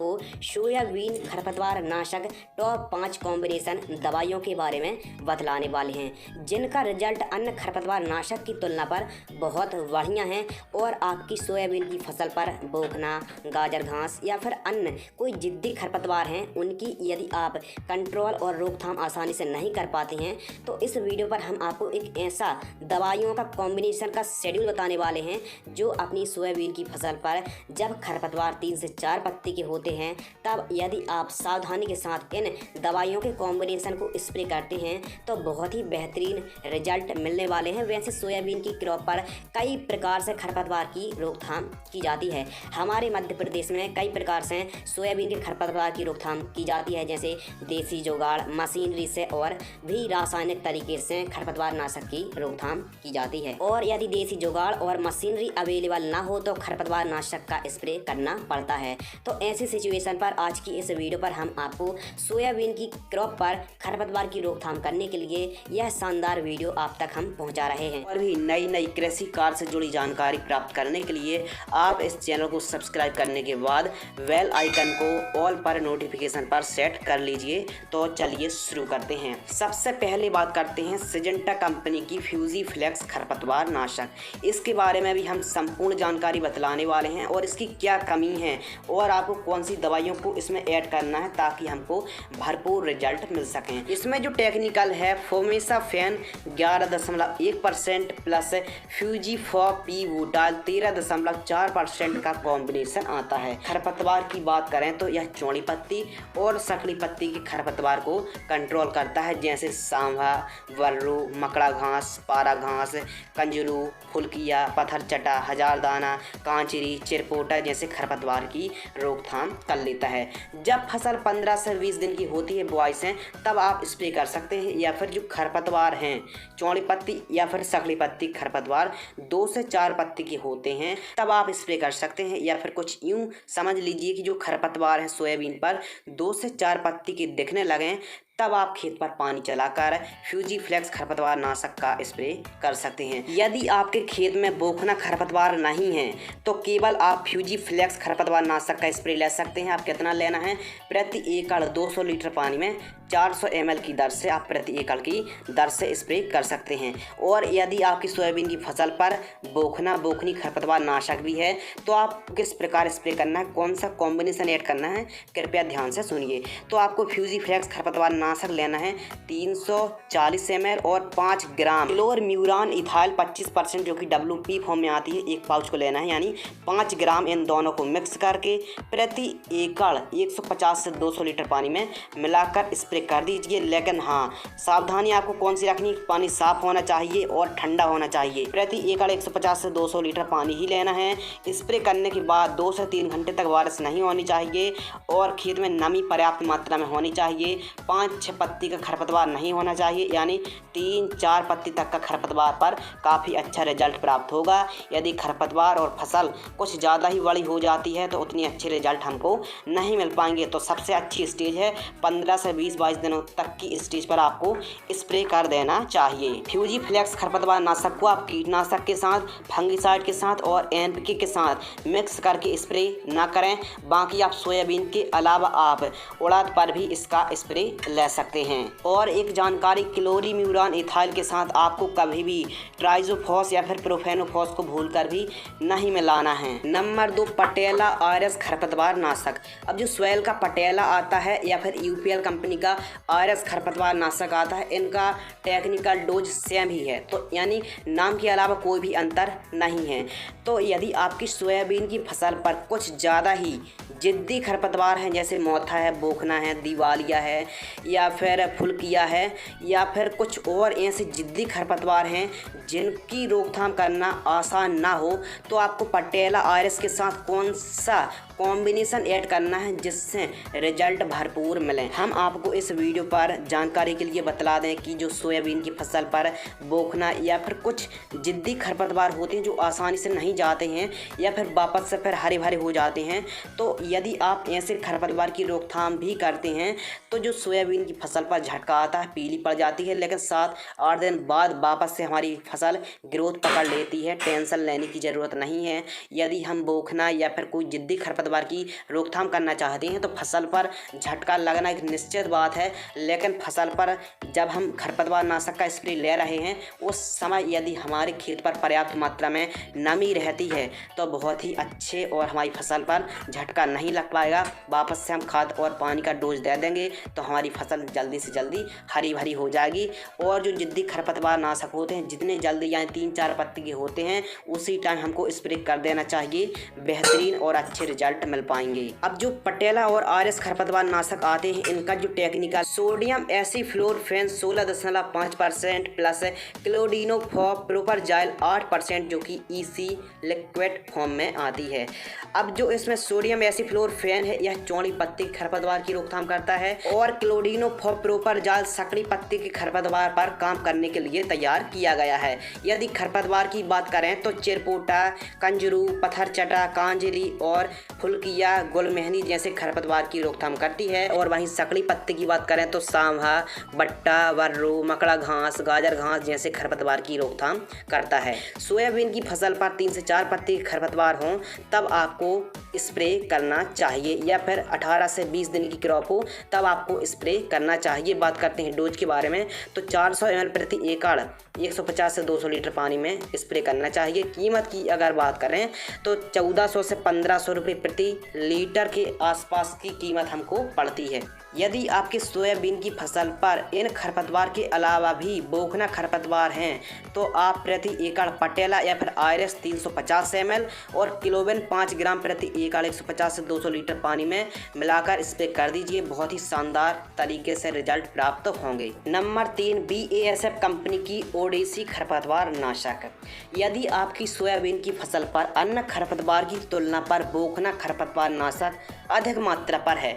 को सोयाबीन खरपतवार नाशक टॉप 5 कॉम्बिनेशन दवाइयों के बारे में बतलाने वाले हैं, जिनका रिजल्ट अन्य खरपतवार नाशक की तुलना पर बहुत बढ़िया है और आपकी सोयाबीन की फसल पर बोखना, गाजर घास या फिर अन्य कोई जिद्दी खरपतवार हैं उनकी यदि आप कंट्रोल और रोकथाम आसानी से नहीं कर पाते हैं तो इस वीडियो पर हम आपको एक ऐसा दवाइयों का कॉम्बिनेशन का शेड्यूल बताने वाले हैं जो अपनी सोयाबीन की फसल पर जब खरपतवार 3 से 4 पत्ती के होते हैं तब यदि आप सावधानी के साथ इन दवाइयों के कॉम्बिनेशन को स्प्रे करते हैं तो बहुत ही बेहतरीन रिजल्ट मिलने वाले हैं। वैसे सोयाबीन की क्रॉप पर कई प्रकार से खरपतवार की रोकथाम की जाती है। हमारे मध्य प्रदेश में कई प्रकार से सोयाबीन के खरपतवार की रोकथाम की जाती है, जैसे देसी जुगाड़, मशीनरी से और भी रासायनिक तरीके से खरपतवार नाशक की रोकथाम की जाती है। और यदि देसी जुगाड़ और मशीनरी अवेलेबल ना हो तो खरपतवार नाशक का स्प्रे करना पड़ता है। तो ऐसी सिचुएशन पर आज की इस वीडियो पर हम आपको सोयाबीन की क्रॉप पर खरपतवार की रोकथाम करने के लिए यह शानदार वीडियो आप तक हम पहुंचा रहे हैं। और भी नई कृषि कार्य से जुड़ी जानकारी प्राप्त करने के लिए आप इस चैनल को सब्सक्राइब करने के बाद बेल आइकन को ऑल पर नोटिफिकेशन पर सेट कर लीजिए। तो चलिए शुरू करते हैं। सबसे पहले बात करते हैं सिजेंटा कंपनी की फ्यूजी फ्लेक्स खरपतवार नाशक। इसके बारे में भी हम संपूर्ण जानकारी बतलाने वाले हैं और इसकी क्या कमी है और आपको कौन सी दवाइयों को इसमें ऐड करना है ताकि हमको भरपूर रिजल्ट मिल सकें। इसमें जो टेक्निकल है फोमेसाफेन 11.1% प्लस फ्यूजीफॉपी वूटाल 13.4% का कॉम्बिनेशन आता है। खरपतवार की बात करें तो यह चौड़ी पत्ती और सकड़ी पत्ती की खरपतवार को कंट्रोल करता है, जैसे सांभा, वर्रू, मकड़ा घास, पारा घास, कंजरू, फुलकिया, पत्थर चटा, हजारदाना, कांचरी, चिरपोटा जैसे खरपतवार की रोकथाम कर लेता है। जब फसल 15 से 20 दिन की होती है बुआई से तब आप स्प्रे कर सकते हैं, या फिर जो खरपतवार हैं चौड़ी पत्ती या फिर सकड़ी पत्ती खरपतवार 2 से 4 पत्ती के होते हैं तब आप स्प्रे कर सकते हैं, या फिर कुछ यूं समझ लीजिए कि जो खरपतवार है सोयाबीन पर 2 से 4 पत्ती के दिखने लगें तब आप खेत पर पानी चलाकर फ्यूजी फ्लेक्स खरपतवार नाशक का स्प्रे कर सकते हैं। यदि आपके खेत में बोखना खरपतवार नहीं है तो केवल आप फ्यूजी फ्लेक्स खरपतवार नाशक का स्प्रे ले सकते हैं। आप कितना लेना है? प्रति एकड़ 200 लीटर पानी में 400 ml की दर से आप प्रति एकड़ की दर से स्प्रे कर सकते हैं। और यदि आपकी सोयाबीन की फसल पर बोखनी खरपतवार नाशक भी है तो आप किस प्रकार स्प्रे करना है, कौन सा कॉम्बिनेशन ऐड करना है, कृपया ध्यान से सुनिए। तो आपको फ्यूजी फ्लेक्स खरपतवार नाशक लेना है 340 ml और 5 ग्राम क्लोरम्यूरान इथाइल 25% जो कि WP फॉर्म में आती है, एक पाउच को लेना है, यानी 5 ग्राम इन दोनों को मिक्स करके प्रति एकड़ 150 से 200 लीटर पानी में मिलाकर स्प्रे कर दीजिए। लेकिन हाँ, सावधानी आपको कौन सी रखनी, पानी साफ होना चाहिए और ठंडा होना चाहिए। प्रति एकड़ 150 से 200 लीटर पानी ही लेना है। स्प्रे करने के बाद 2 से 3 घंटे तक बारिश नहीं होनी चाहिए और खेत में नमी पर्याप्त मात्रा में होनी चाहिए। 5-6 पत्ती का खरपतवार नहीं होना चाहिए, यानी 3-4 पत्ती तक का खरपतवार पर काफ़ी अच्छा रिजल्ट प्राप्त होगा। यदि खरपतवार और फसल कुछ ज़्यादा ही बड़ी हो जाती है तो उतनी अच्छे रिजल्ट हमको नहीं मिल पाएंगे। तो सबसे अच्छी स्टेज है 15 से 20-22 दिनों तक की स्टेज पर आपको स्प्रे कर देना चाहिए। फ्यूजी फ्लेक्स खरपतवार नाशक को आप कीटनाशक के साथ, फंगिसाइड के साथ और NPK के साथ मिक्स करके स्प्रे ना करें। बाकी आप सोयाबीन के अलावा आप उड़द पर भी इसका स्प्रे ले सकते हैं। और एक जानकारी, क्लोरम्यूरान इथाइल के साथ आपको कभी भी ट्राइजोफॉस या फिर प्रोफेनोफॉस को भूलकर भी नहीं मिलाना है। नंबर 2, पटेला RS खरपतवार नाशक। अब जो स्वेल का पटेला आता है या फिर UPL कंपनी का RS खरपतवार नाशक आता है, इनका टेक्निकल डोज सेम ही है, तो यानी नाम के अलावा कोई भी अंतर नहीं है। तो यदि आपकी सोयाबीन की फसल पर कुछ ज़्यादा ही जिद्दी खरपतवार हैं, जैसे मोथा है, बोखना है, दिवालिया है या फिर फुलकिया है या फिर कुछ और ऐसे जिद्दी खरपतवार हैं जिनकी रोकथाम करना आसान ना हो, तो आपको पटेला RS के साथ कौन सा कॉम्बिनेशन ऐड करना है जिससे रिजल्ट भरपूर मिले। हम आपको इस वीडियो पर जानकारी के लिए बतला दें कि जो सोयाबीन की फसल पर बोखना या फिर कुछ जिद्दी खरपतवार होते हैं जो आसानी से नहीं जाते हैं या फिर वापस से फिर हरे भरे हो जाते हैं, तो यदि आप ऐसे खरपतवार की रोकथाम भी करते हैं तो जो सोयाबीन की फसल पर झटका आता है, पीली पड़ जाती है, लेकिन 7-8 दिन बाद वापस से हमारी फसल ग्रोथ पकड़ लेती है। टेंशन लेने की ज़रूरत नहीं है। यदि हम बोखना या फिर कोई जिद्दी खरपतवार खरपतवार की रोकथाम करना चाहते हैं तो फसल पर झटका लगना एक निश्चित बात है, लेकिन फसल पर जब हम खरपतवार नाशक का स्प्रे ले रहे हैं उस समय यदि हमारे खेत पर पर्याप्त मात्रा में नमी रहती है तो बहुत ही अच्छे और हमारी फसल पर झटका नहीं लग पाएगा। वापस से हम खाद और पानी का डोज दे देंगे तो हमारी फसल जल्दी से जल्दी हरी भरी हो जाएगी। और जो जिद्दी खरपतवार नाशक होते हैं जितने जल्दी यानी 3-4 पत्ती के होते हैं उसी टाइम हमको स्प्रे कर देना चाहिए, बेहतरीन और अच्छे रिजल्ट मिल पाएंगे। अब जो पटेला और आरएस खरपतवार नाशक आते हैं इनका जो टेक्निकल सोडियम एसिफ्लोरफेन 16.5% प्लस क्लोडिनोप्रोपरजाइल 8% जो कि EC लिक्विड फॉर्म में आती है। अब जो इसमें सोडियम एसिफ्लोरफेन है यह चौड़ी पत्ती खरपतवार की रोकथाम करता है और क्लोडिनोप्रोपरजाइल सकड़ी पत्ती के खरपतवार पर काम करने के लिए तैयार किया गया है। यदि खरपतवार की बात करें तो चिरपोटा, कंजरू, पत्थरचटा, कांजली और फुलकिया, गुलमेहंदी जैसे खरपतवार की रोकथाम करती है। और वहीं सकड़ी पत्ती की बात करें तो सांभा, बट्टा, वर्रो, मकड़ा घास, गाजर घास जैसे खरपतवार की रोकथाम करता है। सोयाबीन की फसल पर 3 से 4 पत्ती खरपतवार हों तब आपको स्प्रे करना चाहिए, या फिर 18 से 20 दिन की क्रॉप हो तब आपको स्प्रे करना चाहिए। बात करते हैं डोज के बारे में तो 400 ml प्रति एकड़ 150 से 200 लीटर पानी में स्प्रे करना चाहिए। कीमत की अगर बात करें तो 1400 से 1500 रुपये प्रति लीटर के आसपास की कीमत हमको पड़ती है। यदि आपकी सोयाबीन की फसल पर इन खरपतवार के अलावा भी बोखना खरपतवार हैं तो आप प्रति एकड़ पटेला या फिर आयरस 350 ml और क्लोबिन 5 ग्राम प्रति एकड़ 150 से 200 लीटर पानी में मिलाकर स्प्रे कर दीजिए। बहुत ही शानदार तरीके से रिजल्ट प्राप्त होंगे। नंबर 3 BASF कंपनी की ओडेसी खरपतवार नाशक। यदि आपकी सोयाबीन की फसल पर अन्य खरपतवार की तुलना पर बोखना खरपतवार नाशक अधिक मात्रा पर है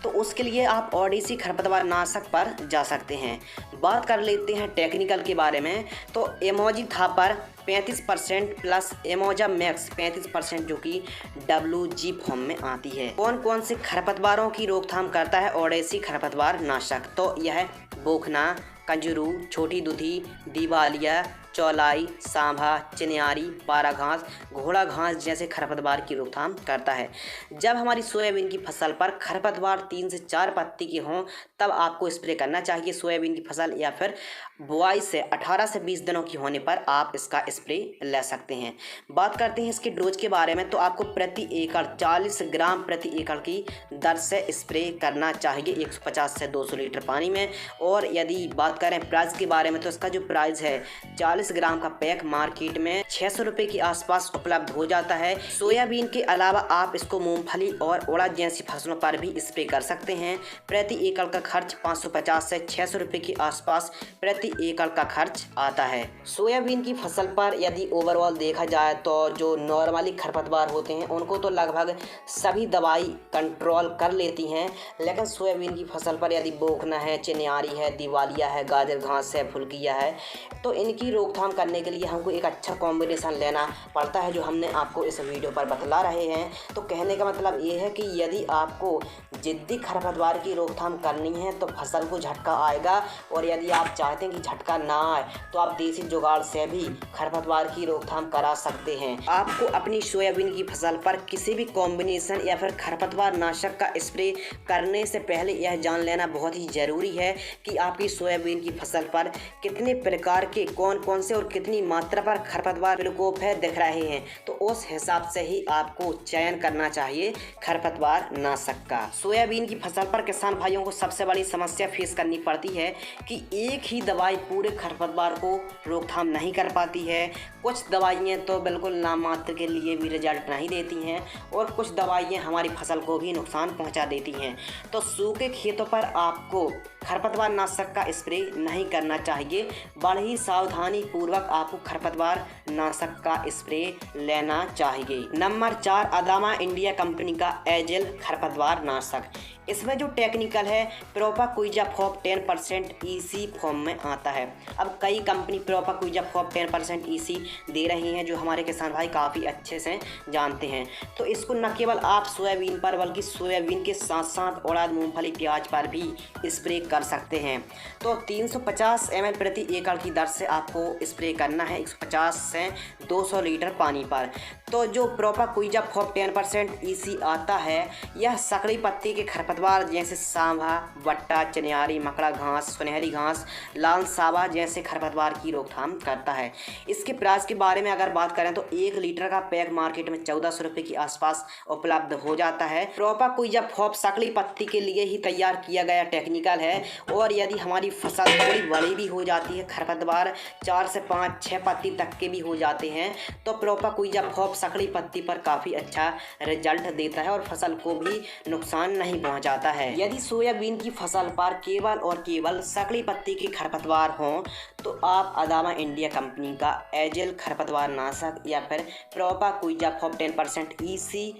तो उसके लिए आप ओडेसी खरपतवार नाशक पर जा सकते हैं। बात कर लेते हैं टेक्निकल के बारे में तो एमोजी थापर 35% प्लस एमोजा मैक्स 35% जो कि WG फॉर्म में आती है। कौन कौन से खरपतवारों की रोकथाम करता है ओडेसी खरपतवार नाशक? तो यह बोखना, कंजरू, छोटी दुधी, दिवालिया, चौलाई, सांभा, चिन्यारी, पारा घास, घोड़ा घास जैसे खरपतवार की रोकथाम करता है। जब हमारी सोयाबीन की फसल पर खरपतवार 3 से 4 पत्ती के हों तब आपको स्प्रे करना चाहिए सोयाबीन की फसल, या फिर बुआई से 18 से 20 दिनों की होने पर आप इसका स्प्रे ले सकते हैं। बात करते हैं इसके डोज के बारे में तो आपको प्रति एकड़ 40 ग्राम प्रति एकड़ की दर से स्प्रे करना चाहिए 150 से 200 लीटर पानी में। और यदि बात करें प्राइस के बारे में तो इसका जो प्राइस है 40 ग्राम का पैक मार्केट में 600 रुपये के आसपास उपलब्ध हो जाता है। सोयाबीन के अलावा आप इसको मूंगफली और उड़द जैसी फसलों पर भी स्प्रे कर सकते हैं। प्रति एकड़ का खर्च 550 से 600 रुपये के आसपास प्रति एकड़ का खर्च आता है। सोयाबीन की फसल पर यदि ओवरऑल देखा जाए तो जो नॉर्मली खरपतवार होते हैं उनको तो लगभग सभी दवाई कंट्रोल कर लेती हैं, लेकिन सोयाबीन की फसल पर यदि बोखना है, चिन्यारी है, दिवालिया है, गाजर घास है, फुलकिया है तो इनकी रोकथाम करने के लिए हमको एक अच्छा कॉम्बिनेशन लेना पड़ता है जो हमने आपको इस वीडियो पर बतला रहे हैं। तो कहने का मतलब ये है कि यदि आपको जिद्दी खरपतवार की रोकथाम करनी है तो फसल को झटका आएगा, और यदि आप चाहते हैं कि झटका ना आए तो आप देसी जुगाड़ से भी खरपतवार की रोकथाम करा सकते हैं। आपको अपनी सोयाबीन की फसल पर किसी भी कॉम्बिनेशन या फिर खरपतवार नाशक का स्प्रे करने से पहले यह जान लेना बहुत ही ज़रूरी है कि आपकी सोयाबीन की फसल पर कितने प्रकार के कौन कौन से और कितनी मात्रा पर खरपतवार प्रकोप है दिख रहे हैं, तो उस हिसाब से ही आपको चयन करना चाहिए खरपतवार नाशक का। सोयाबीन की फसल पर किसान भाइयों को सबसे बड़ी समस्या फेस करनी पड़ती है कि एक ही दवाई पूरे खरपतवार को रोकथाम नहीं कर पाती है। कुछ दवाइयाँ तो बिल्कुल नामात्र के लिए भी रिजल्ट नहीं देती हैं और कुछ दवाइयाँ हमारी फसल को भी नुकसान पहुँचा देती हैं। तो सूखे खेतों पर आपको खरपतवार नाशक का स्प्रे नहीं करना चाहिए, बड़ी सावधानी पूर्वक आपको खरपतवार नाशक का स्प्रे लेना चाहिए। नंबर 4 अदामा इंडिया कंपनी का एजेल खरपतवार नाशक। इसमें जो टेक्निकल है प्रोपाक्विज़ाफॉप 10% EC फॉर्म में आता है। अब कई कंपनी प्रोपाक्विज़ाफॉप 10% EC दे रही हैं जो हमारे किसान भाई काफ़ी अच्छे से जानते हैं। तो इसको न केवल आप सोयाबीन पर बल्कि सोयाबीन के साथ साथ उड़द, मूंगफली, प्याज पर भी स्प्रे कर सकते हैं। तो 350 ml प्रति एकड़ की दर से आपको स्प्रे करना है 150 से 200 लीटर पानी पर। तो जो प्रोपाक्विज़ाफॉप 10% EC आता है यह सकड़ी पत्ती के खरपतवार जैसे सांभा, बट्टा, चनियारी, मकड़ा घास, सुनहरी घास, लाल सावा जैसे खरपतवार की रोकथाम करता है। इसके प्राइस के बारे में अगर बात करें तो 1 लीटर का पैक मार्केट में 1400 रुपये के आसपास उपलब्ध हो जाता है। प्रोपाक्विज़ाफॉप सकड़ी पत्ती के लिए ही तैयार किया गया टेक्निकल है और यदि हमारी फसल थोड़ी बड़ी भी हो जाती है, खरपतवार 4 से 5-6 पत्ती तक के भी हो जाते हैं, तो प्रोपाक्विज़ाफॉप सकड़ी पत्ती पर काफ़ी अच्छा रिजल्ट देता है और फसल को भी नुकसान नहीं पहुंचाता है। यदि सोयाबीन की फसल पर केवल और केवल सकड़ी पत्ती के खरपतवार हों तो आप अदामा इंडिया कंपनी का एजेल खरपतवार नाशक या फिर प्रोपाक्विज़ाफॉप 10% EC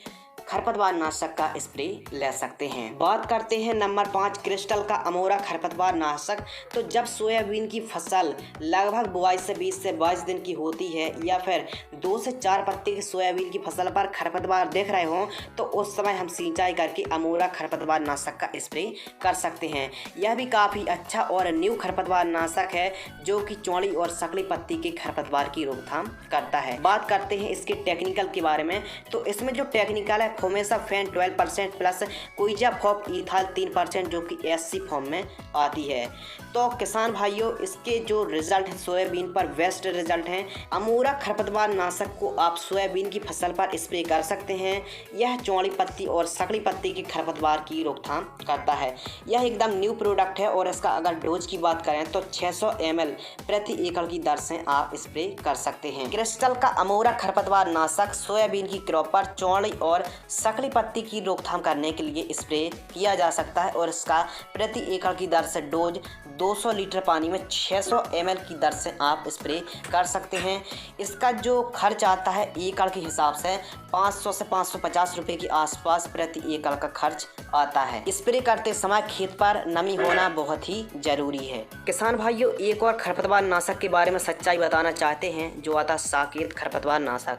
खरपतवार नाशक का स्प्रे ले सकते हैं। बात करते हैं नंबर 5 क्रिस्टल का अमोरा खरपतवार नाशक। तो जब सोयाबीन की फसल लगभग बुआई से 20 से 22 दिन की होती है या फिर 2 से 4 पत्ती की सोयाबीन की फसल पर खरपतवार दिख रहे हों तो उस समय हम सिंचाई करके अमोरा खरपतवार नाशक का स्प्रे कर सकते हैं। यह भी काफ़ी अच्छा और न्यू खरपतवार नाशक है जो कि चौड़ी और सकड़ी पत्ती के खरपतवार की रोकथाम करता है। बात करते हैं इसके टेक्निकल के बारे में। तो इसमें जो टेक्निकल है फोमेसाफेन 12% प्लस क्विज़ाफॉप इथाल 3% जो कि SC फॉर्म में आती है। तो किसान भाइयों इसके जो रिजल्ट है सोयाबीन पर बेस्ट रिजल्ट हैं। अमोरा खरपतवार नाशक को आप सोयाबीन की फसल पर स्प्रे कर सकते हैं। यह चौड़ी पत्ती और सकड़ी पत्ती की खरपतवार की रोकथाम करता है। यह एकदम न्यू प्रोडक्ट है और इसका अगर डोज की बात करें तो 600 ml प्रति एकड़ की दर से आप स्प्रे कर सकते हैं। क्रिस्टल का अमोरा खरपतवार नाशक सोयाबीन की क्रॉप पर चौड़ी और सकड़ी पत्ती की रोकथाम करने के लिए स्प्रे किया जा सकता है और इसका प्रति एकड़ की दर से डोज 200 लीटर पानी में 600 ml की दर से आप स्प्रे कर सकते हैं। इसका जो खर्च आता है एकड़ के हिसाब से 500 से 550 रुपये के आसपास प्रति एकड़ का खर्च आता है। स्प्रे करते समय खेत पर नमी होना बहुत ही जरूरी है। किसान भाइयों एक और खरपतवार नाशक के बारे में सच्चाई बताना चाहते हैं जो आता है साकेत खरपतवार नाशक,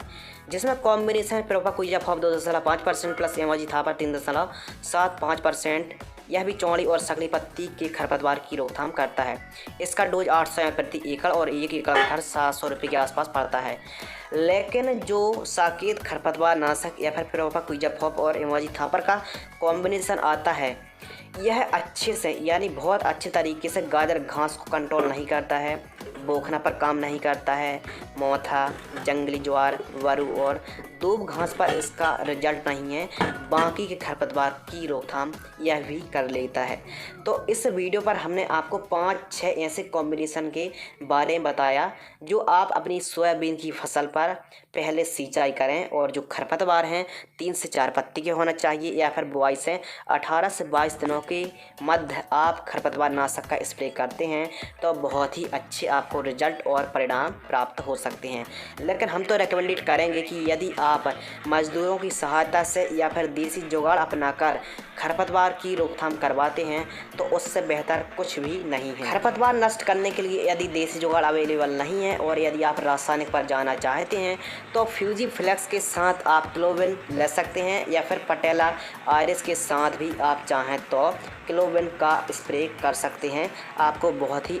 जिसमें कॉम्बिनेशन है प्रोपाक्विज़ाफॉप 2.5% प्लस एमाजीथापर 3.75%। यह भी चौड़ी और सकड़ी पत्ती के खरपतवार की रोकथाम करता है। इसका डोज 800 ml प्रति एकड़ और 1 एकड़ का खर्च 700 रुपये के आसपास पड़ता है। लेकिन जो साकेत खरपतवार नाशक या फिर प्रोपाक्विज़ाफॉप और एमाजीथापर का कॉम्बिनेशन आता है यह अच्छे से यानी बहुत अच्छे तरीके से गाजर घास को कंट्रोल नहीं करता है, बोखना पर काम नहीं करता है, मोथा, जंगली ज्वार, वरु और दूब घास पर इसका रिजल्ट नहीं है। बाकी के खरपतवार की रोकथाम यह भी कर लेता है। तो इस वीडियो पर हमने आपको 5-6 ऐसे कॉम्बिनेशन के बारे में बताया जो आप अपनी सोयाबीन की फसल पर पहले सिंचाई करें और जो खरपतवार हैं 3 से 4 पत्ती के होना चाहिए या फिर बुआई से 18 से 22 दिनों के मध्य आप खरपतवार नाशक का स्प्रे करते हैं तो बहुत ही अच्छे आपको रिजल्ट और परिणाम प्राप्त हो सकते हैं। लेकिन हम तो रिकमेंडेड करेंगे कि यदि आप मजदूरों की सहायता से या फिर देसी जुगाड़ अपनाकर खरपतवार की रोकथाम करवाते हैं तो उससे बेहतर कुछ भी नहीं है। खरपतवार नष्ट करने के लिए यदि देसी जुगाड़ अवेलेबल नहीं है और यदि आप रासायनिक पर जाना चाहते हैं तो फ्यूजी फ्लेक्स के साथ आप क्लोविन ले सकते हैं या फिर पटेला आयरिस के साथ भी आप चाहें तो क्लोविन का स्प्रे कर सकते हैं। आपको बहुत ही